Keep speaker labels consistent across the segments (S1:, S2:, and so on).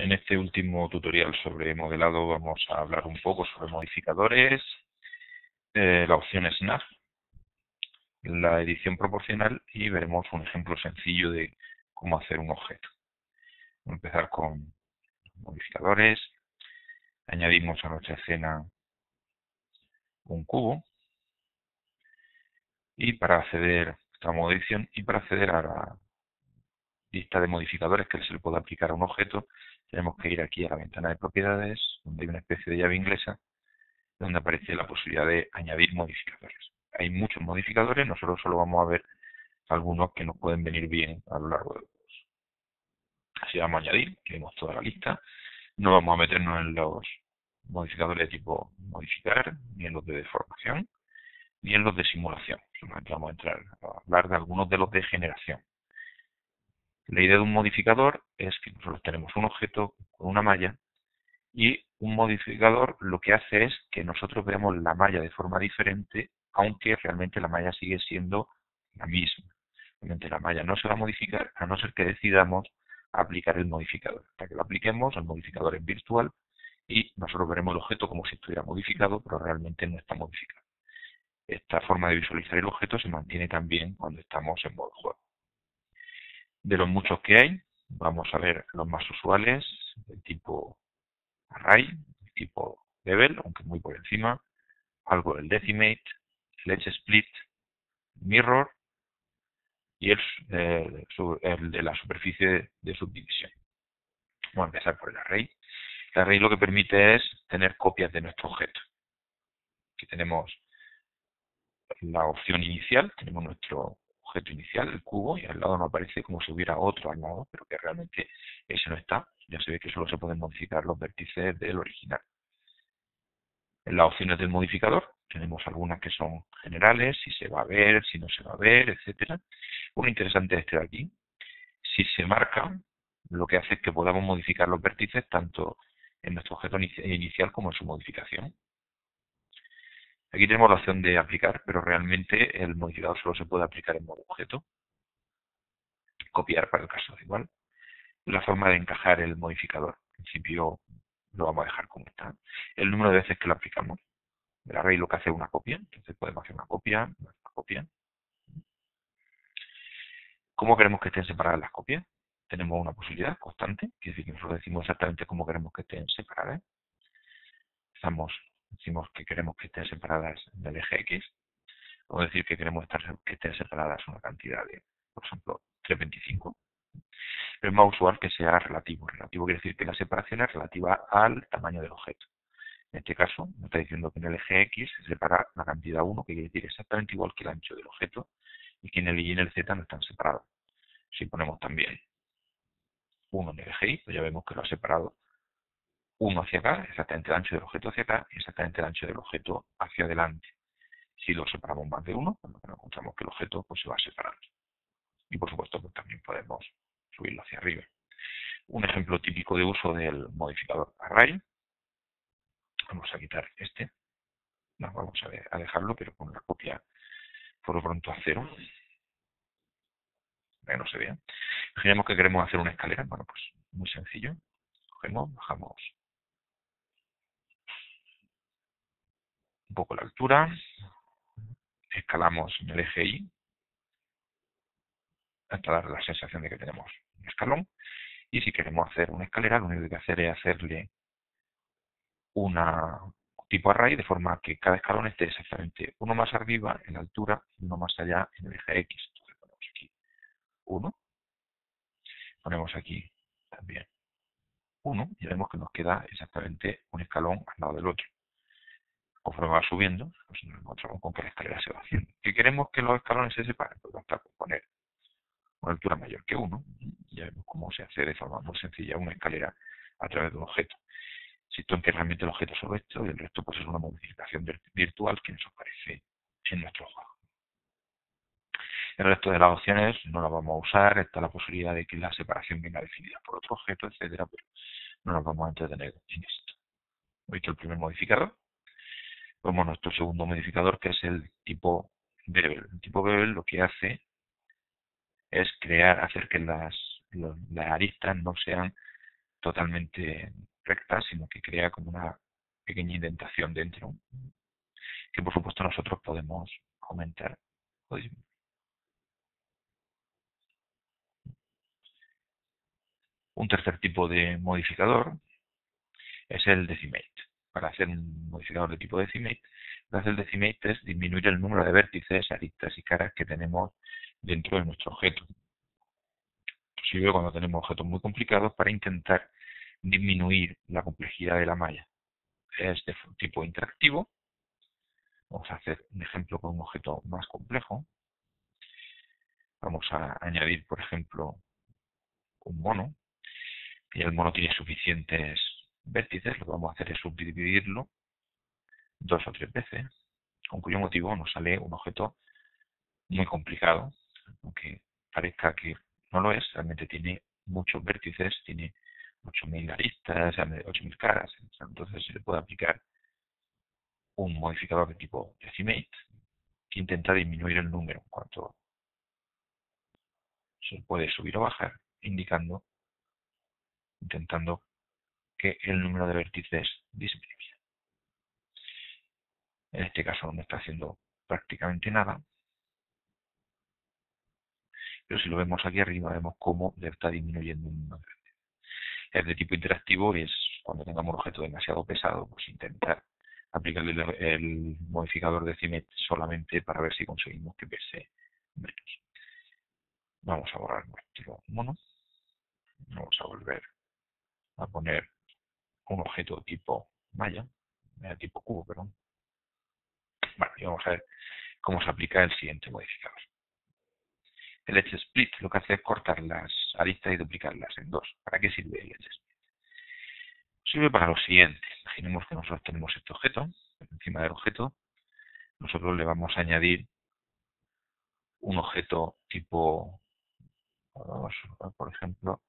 S1: En este último tutorial sobre modelado vamos a hablar un poco sobre modificadores, la opción Snap, la edición proporcional y veremos un ejemplo sencillo de cómo hacer un objeto. Vamos a empezar con modificadores, añadimos a nuestra escena un cubo y para acceder a esta modo edición y para acceder a la lista de modificadores que se le puede aplicar a un objeto, tenemos que ir aquí a la ventana de propiedades, donde hay una especie de llave inglesa donde aparece la posibilidad de añadir modificadores. Hay muchos modificadores, nosotros solo vamos a ver algunos que nos pueden venir bien a lo largo del curso. Así vamos a añadir, tenemos toda la lista, no vamos a meternos en los modificadores de tipo modificar, ni en los de deformación, ni en los de simulación. Solamente vamos a entrar a hablar de algunos de los de generación. La idea de un modificador es que nosotros tenemos un objeto con una malla y un modificador lo que hace es que nosotros veamos la malla de forma diferente, aunque realmente la malla sigue siendo la misma. Realmente la malla no se va a modificar a no ser que decidamos aplicar el modificador. Para que lo apliquemos, el modificador es virtual y nosotros veremos el objeto como si estuviera modificado, pero realmente no está modificado. Esta forma de visualizar el objeto se mantiene también cuando estamos en modo juego. De los muchos que hay, vamos a ver los más usuales, del tipo array, tipo bevel, aunque muy por encima, algo del decimate, el edge split, mirror y el de la superficie de subdivisión. Vamos a empezar por el array. El array lo que permite es tener copias de nuestro objeto. Aquí tenemos la opción inicial, tenemos nuestro objeto inicial, el cubo, y al lado nos aparece como si hubiera otro al lado, pero que realmente ese no está. Ya se ve que solo se pueden modificar los vértices del original. En las opciones del modificador tenemos algunas que son generales, si se va a ver, si no se va a ver, etcétera. Una interesante es este de aquí. Si se marca, lo que hace es que podamos modificar los vértices tanto en nuestro objeto inicial como en su modificación. Aquí tenemos la opción de aplicar, pero realmente el modificador solo se puede aplicar en modo objeto. Copiar para el caso de igual. La forma de encajar el modificador, en principio lo vamos a dejar como está. El número de veces que lo aplicamos. El array lo que hace es una copia, entonces podemos hacer una copia, una copia. ¿Cómo queremos que estén separadas las copias? Tenemos una posibilidad constante, que es decir, que nosotros decimos exactamente cómo queremos que estén separadas. Decimos que queremos que estén separadas del eje X, o decir que queremos que estén separadas una cantidad de, por ejemplo, 325. Pero es más usual que sea relativo. Relativo quiere decir que la separación es relativa al tamaño del objeto. En este caso, nos está diciendo que en el eje X se separa la cantidad 1, que quiere decir exactamente igual que el ancho del objeto, y que en el Y y en el Z no están separados. Si ponemos también 1 en el eje Y, pues ya vemos que lo ha separado 1 hacia acá, exactamente el ancho del objeto hacia acá, y exactamente el ancho del objeto hacia adelante. Si lo separamos más de 1, pues nos encontramos que el objeto pues, se va separando. Y por supuesto, pues también podemos subirlo hacia arriba. Un ejemplo típico de uso del modificador array. Vamos a quitar este. No, vamos a dejarlo, pero con la copia por lo pronto a 0. Para que no se vea. Imaginemos que queremos hacer una escalera. Bueno, pues muy sencillo. Cogemos, bajamos un poco la altura. Escalamos en el eje Y hasta dar la sensación de que tenemos un escalón. Y si queremos hacer una escalera, lo único que hay que hacer es hacerle una tipo array de forma que cada escalón esté exactamente uno más arriba en la altura y uno más allá en el eje X. Entonces ponemos aquí 1, ponemos aquí también 1 y vemos que nos queda exactamente un escalón al lado del otro. Conforme va subiendo, pues nos encontramos con que la escalera se va haciendo. ¿Qué queremos que los escalones se separen? Pues basta con poner una altura mayor que 1. Ya vemos cómo se hace de forma muy sencilla una escalera a través de un objeto. Insisto en que realmente el objeto es solo esto y el resto pues es una modificación virtual que nos aparece en nuestro juego. El resto de las opciones no las vamos a usar, está la posibilidad de que la separación venga definida por otro objeto, etcétera, pero no nos vamos a entretener en esto. Visto el primer modificador, vemos nuestro segundo modificador que es el tipo bevel. El tipo bevel lo que hace es hacer que las aristas no sean totalmente recta, sino que crea como una pequeña indentación dentro, que por supuesto nosotros podemos aumentar o disminuir. Un tercer tipo de modificador es el decimate. Para hacer un modificador de tipo decimate, lo que hace el decimate es disminuir el número de vértices, aristas y caras que tenemos dentro de nuestro objeto. Sirve cuando tenemos objetos muy complicados para intentar disminuir la complejidad de la malla. Es de tipo interactivo. Vamos a hacer un ejemplo con un objeto más complejo. Vamos a añadir, por ejemplo, un mono. Y el mono tiene suficientes vértices. Lo que vamos a hacer es subdividirlo 2 o 3 veces, con cuyo motivo nos sale un objeto muy complicado, aunque parezca que no lo es, realmente tiene muchos vértices, tiene 8000 aristas, 8000 caras, entonces se le puede aplicar un modificador de tipo decimate que intenta disminuir el número en cuanto se puede subir o bajar, intentando que el número de vértices disminuya. En este caso no está haciendo prácticamente nada, pero si lo vemos aquí arriba vemos cómo le está disminuyendo el número de vértices. Es de tipo interactivo y es cuando tengamos un objeto demasiado pesado, pues intentar aplicarle el modificador decimate solamente para ver si conseguimos que pese menos. Vamos a borrar nuestro mono. Vamos a volver a poner un objeto tipo malla, tipo cubo, perdón. Bueno, y vamos a ver cómo se aplica el siguiente modificador. El edge split lo que hace es cortar las aristas y duplicarlas en dos. ¿Para qué sirve el edge split? Sirve para lo siguiente. Imaginemos que nosotros tenemos este objeto. Encima del objeto nosotros le vamos a añadir un objeto tipo, vamos, por ejemplo,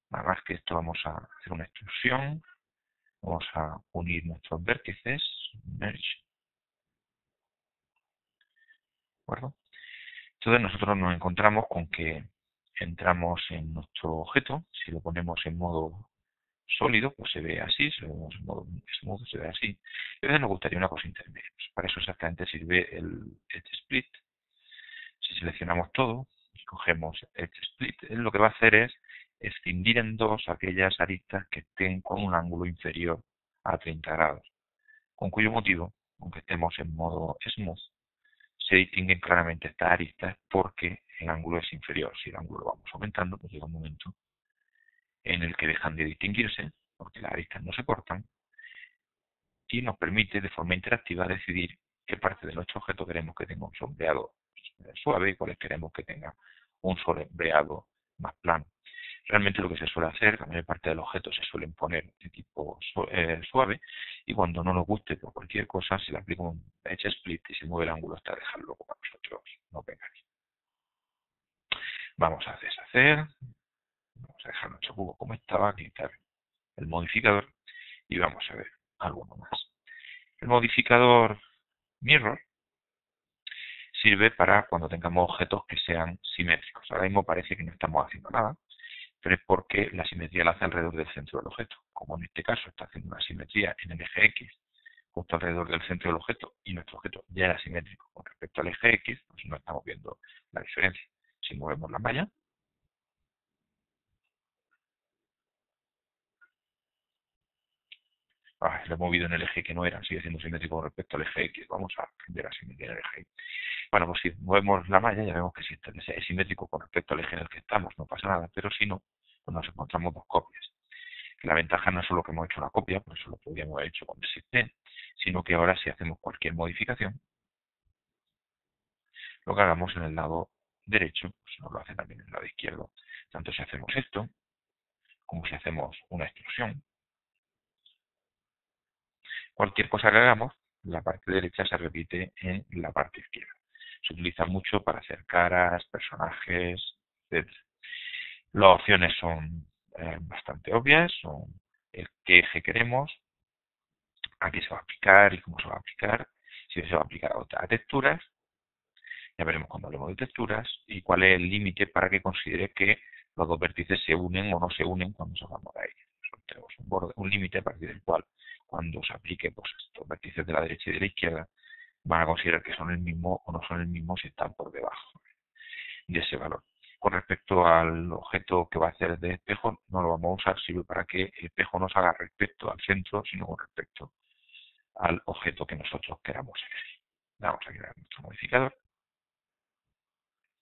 S1: nada más que esto vamos a hacer una extrusión. Vamos a unir nuestros vértices, merge, ¿de acuerdo? Entonces nosotros nos encontramos con que entramos en nuestro objeto, si lo ponemos en modo sólido, pues se ve así, si lo ponemos en modo smooth, se ve así. Y a veces nos gustaría una cosa intermedia. Pues para eso exactamente sirve el Edge Split. Si seleccionamos todo y cogemos Edge Split, él lo que va a hacer es escindir en dos aquellas aristas que estén con un ángulo inferior a 30 grados, con cuyo motivo, aunque estemos en modo smooth, se distinguen claramente estas aristas porque el ángulo es inferior. Si el ángulo lo vamos aumentando, pues llega un momento en el que dejan de distinguirse, porque las aristas no se cortan, y nos permite de forma interactiva decidir qué parte de nuestro objeto queremos que tenga un sombreado suave y cuáles queremos que tenga un sombreado más plano. Realmente lo que se suele hacer, la mayor parte del objeto se suelen poner de tipo suave, y cuando no nos guste por cualquier cosa se le aplica un edge split y se mueve el ángulo hasta dejarlo como a nosotros no venga bien. Vamos a deshacer, vamos a dejar nuestro cubo como estaba, quitar el modificador y vamos a ver alguno más. El modificador mirror sirve para cuando tengamos objetos que sean simétricos. Ahora mismo parece que no estamos haciendo nada, pero es porque la simetría la hace alrededor del centro del objeto. Como en este caso está haciendo una simetría en el eje X justo alrededor del centro del objeto y nuestro objeto ya era simétrico con respecto al eje X, pues no estamos viendo la diferencia. Si movemos la malla, lo he movido en el eje que no era, sigue siendo simétrico con respecto al eje X, vamos a cambiar a simetría en el eje X. Bueno, pues si movemos la malla ya vemos que si es simétrico con respecto al eje en el que estamos no pasa nada, pero si no, pues nos encontramos dos copias. La ventaja no es solo que hemos hecho una copia, por eso lo podríamos haber hecho con Shift-D, sino que ahora si hacemos cualquier modificación, lo que hagamos en el lado derecho, pues nos lo hace también en el lado izquierdo. Tanto si hacemos esto, como si hacemos una extrusión. Cualquier cosa que hagamos, la parte derecha se repite en la parte izquierda. Se utiliza mucho para hacer caras, personajes, etc. Las opciones son bastante obvias, son el qué eje queremos, a qué se va a aplicar y cómo se va a aplicar, si se va a aplicar a texturas, ya veremos cuando hablemos de texturas, y cuál es el límite para que considere que los dos vértices se unen o no se unen cuando salgamos de ahí. tenemos un borde, un límite a partir del cual cuando se aplique pues estos vértices de la derecha y de la izquierda van a considerar que son el mismo o no son el mismo si están por debajo de ese valor. Con respecto al objeto que va a hacer de espejo, no lo vamos a usar, sirve para que el espejo no se haga respecto al centro, sino con respecto al objeto que nosotros queramos elegir. Vamos a crear nuestro modificador.